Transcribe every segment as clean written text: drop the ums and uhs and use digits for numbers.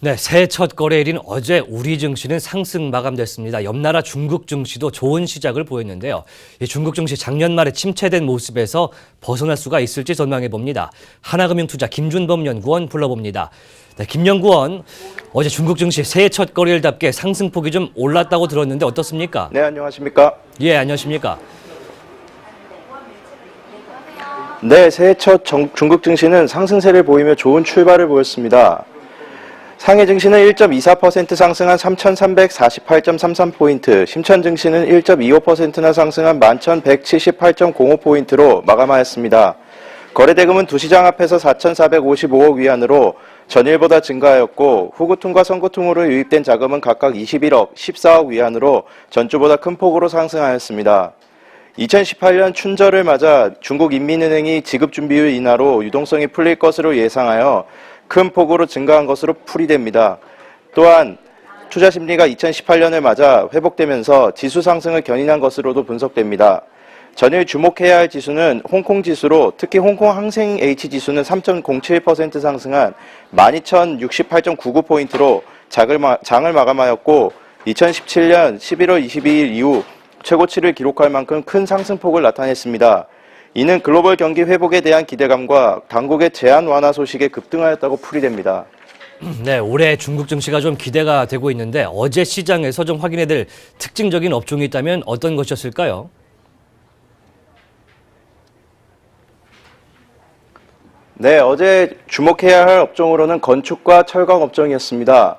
네, 새해 첫 거래일인 어제 우리 증시는 상승 마감됐습니다. 옆나라 중국 증시도 좋은 시작을 보였는데요. 이 중국 증시 작년 말에 침체된 모습에서 벗어날 수가 있을지 전망해 봅니다. 하나금융투자 김준범 연구원 불러봅니다. 네, 김 연구원, 어제 중국 증시 새해 첫 거래일답게 상승폭이 좀 올랐다고 들었는데 어떻습니까? 네, 안녕하십니까? 예, 안녕하십니까? 네, 새해 첫 중국 증시는 상승세를 보이며 좋은 출발을 보였습니다. 상해 증시는 1.24% 상승한 3,348.33포인트, 심천 증시는 1.25%나 상승한 11,178.05포인트로 마감하였습니다. 거래대금은 두 시장 앞에서 4,455억 위안으로 전일보다 증가하였고, 후구통과 선구통으로 유입된 자금은 각각 21억, 14억 위안으로 전주보다 큰 폭으로 상승하였습니다. 2018년 춘절을 맞아 중국인민은행이 지급준비율 인하로 유동성이 풀릴 것으로 예상하여 큰 폭으로 증가한 것으로 풀이됩니다. 또한 투자 심리가 2018년을 맞아 회복되면서 지수 상승을 견인한 것으로도 분석됩니다. 전일 주목해야 할 지수는 홍콩 지수로 특히 홍콩 항생 H 지수는 3.07% 상승한 12,068.99포인트로 장을 마감하였고 2017년 11월 22일 이후 최고치를 기록할 만큼 큰 상승폭을 나타냈습니다. 이는 글로벌 경기 회복에 대한 기대감과 당국의 제한 완화 소식에 급등하였다고 풀이됩니다. 네, 올해 중국 증시가 좀 기대가 되고 있는데 어제 시장에서 좀 확인해야 될 특징적인 업종이 있다면 어떤 것이었을까요? 네, 어제 주목해야 할 업종으로는 건축과 철강 업종이었습니다.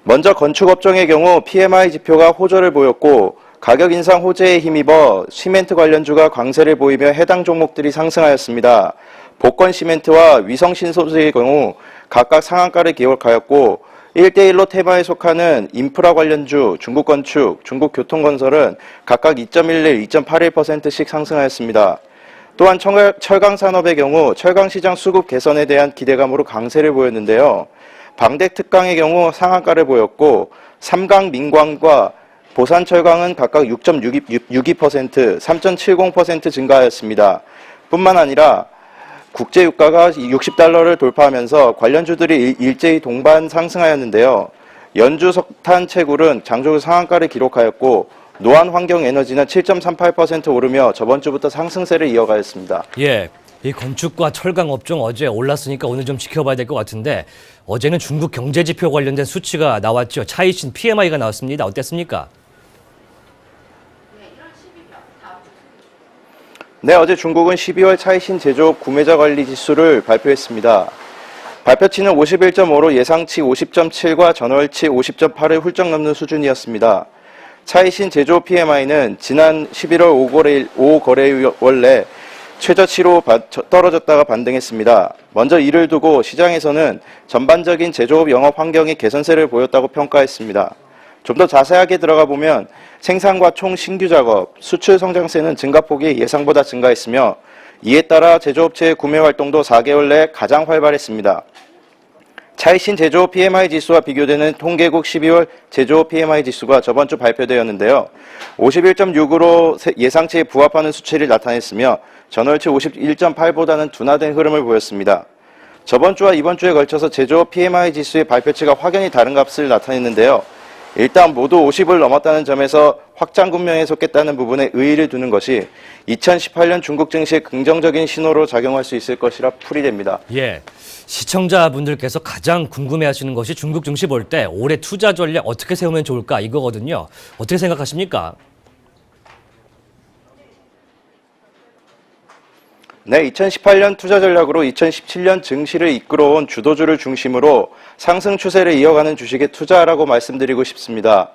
먼저 건축 업종의 경우 PMI 지표가 호조를 보였고 가격 인상 호재에 힘입어 시멘트 관련주가 강세를 보이며 해당 종목들이 상승하였습니다. 복권 시멘트와 위성 신소재의 경우 각각 상한가를 기록하였고 1대1로 테마에 속하는 인프라 관련주, 중국 건축, 중국 교통건설은 각각 2.11, 2.81%씩 상승하였습니다. 또한 철강 산업의 경우 철강 시장 수급 개선에 대한 기대감으로 강세를 보였는데요. 방대 특강의 경우 상한가를 보였고 삼강 민광과 보산철강은 각각 6.62%, 3.70% 증가하였습니다. 뿐만 아니라 국제유가가 60달러를 돌파하면서 관련주들이 일제히 동반 상승하였는데요. 연주 석탄 채굴은 장중 상한가를 기록하였고 노안환경에너지는 7.38% 오르며 저번 주부터 상승세를 이어가였습니다. 예, 이 건축과 철강 업종 어제 올랐으니까 오늘 좀 지켜봐야 될 것 같은데 어제는 중국 경제지표 관련된 수치가 나왔죠. 차이신 PMI가 나왔습니다. 어땠습니까? 네, 어제 중국은 12월 차이신 제조업 구매자 관리 지수를 발표했습니다. 발표치는 51.5로 예상치 50.7과 전월치 50.8을 훌쩍 넘는 수준이었습니다. 차이신 제조업 PMI는 지난 11월 5거래월 내 최저치로 떨어졌다가 반등했습니다. 먼저 이를 두고 시장에서는 전반적인 제조업 영업 환경이 개선세를 보였다고 평가했습니다. 좀 더 자세하게 들어가 보면 생산과 총 신규 작업, 수출 성장세는 증가폭이 예상보다 증가했으며 이에 따라 제조업체의 구매 활동도 4개월 내 가장 활발했습니다. 차이신 제조업 PMI 지수와 비교되는 통계국 12월 제조업 PMI 지수가 저번 주 발표되었는데요. 51.6으로 예상치에 부합하는 수치를 나타냈으며 전월치 51.8보다는 둔화된 흐름을 보였습니다. 저번 주와 이번 주에 걸쳐서 제조업 PMI 지수의 발표치가 확연히 다른 값을 나타냈는데요. 일단 모두 50을 넘었다는 점에서 확장 군명에 속했다는 부분에 의의를 두는 것이 2018년 중국 증시의 긍정적인 신호로 작용할 수 있을 것이라 풀이됩니다. 예, 시청자분들께서 가장 궁금해하시는 것이 중국 증시 볼 때 올해 투자 전략 어떻게 세우면 좋을까 이거거든요. 어떻게 생각하십니까? 네, 2018년 투자 전략으로 2017년 증시를 이끌어온 주도주를 중심으로 상승 추세를 이어가는 주식에 투자하라고 말씀드리고 싶습니다.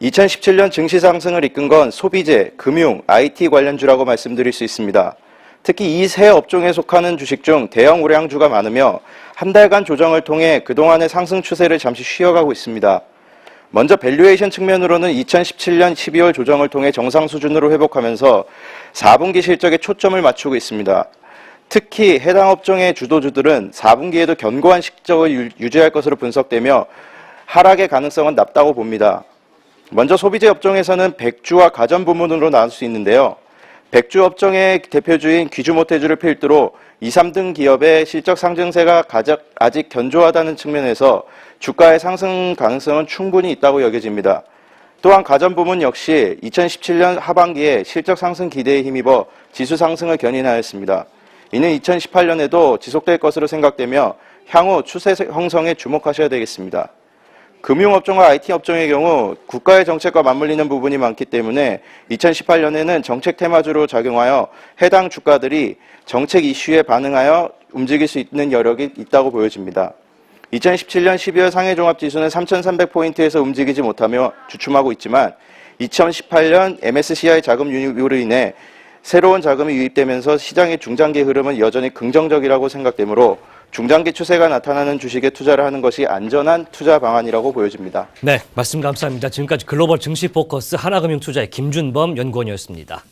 2017년 증시 상승을 이끈 건 소비재, 금융, IT 관련주라고 말씀드릴 수 있습니다. 특히 이 세 업종에 속하는 주식 중 대형 우량주가 많으며 한 달간 조정을 통해 그동안의 상승 추세를 잠시 쉬어가고 있습니다. 먼저 밸류에이션 측면으로는 2017년 12월 조정을 통해 정상 수준으로 회복하면서 4분기 실적에 초점을 맞추고 있습니다. 특히 해당 업종의 주도주들은 4분기에도 견고한 실적을 유지할 것으로 분석되며 하락의 가능성은 낮다고 봅니다. 먼저 소비재 업종에서는 백주와 가전 부문으로 나눌 수 있는데요. 백주 업종의 대표주인 귀주모태주를 필두로 2, 3등 기업의 실적 상승세가 아직 견조하다는 측면에서 주가의 상승 가능성은 충분히 있다고 여겨집니다. 또한 가전부문 역시 2017년 하반기에 실적 상승 기대에 힘입어 지수 상승을 견인하였습니다. 이는 2018년에도 지속될 것으로 생각되며 향후 추세 형성에 주목하셔야 되겠습니다. 금융업종과 IT 업종의 경우 국가의 정책과 맞물리는 부분이 많기 때문에 2018년에는 정책 테마주로 작용하여 해당 주가들이 정책 이슈에 반응하여 움직일 수 있는 여력이 있다고 보여집니다. 2017년 12월 상해종합지수는 3,300포인트에서 움직이지 못하며 주춤하고 있지만 2018년 MSCI 자금 유입으로 인해 새로운 자금이 유입되면서 시장의 중장기 흐름은 여전히 긍정적이라고 생각되므로 중장기 추세가 나타나는 주식에 투자를 하는 것이 안전한 투자 방안이라고 보여집니다. 네, 말씀 감사합니다. 지금까지 글로벌 증시 포커스 하나금융투자의 김준범 연구원이었습니다.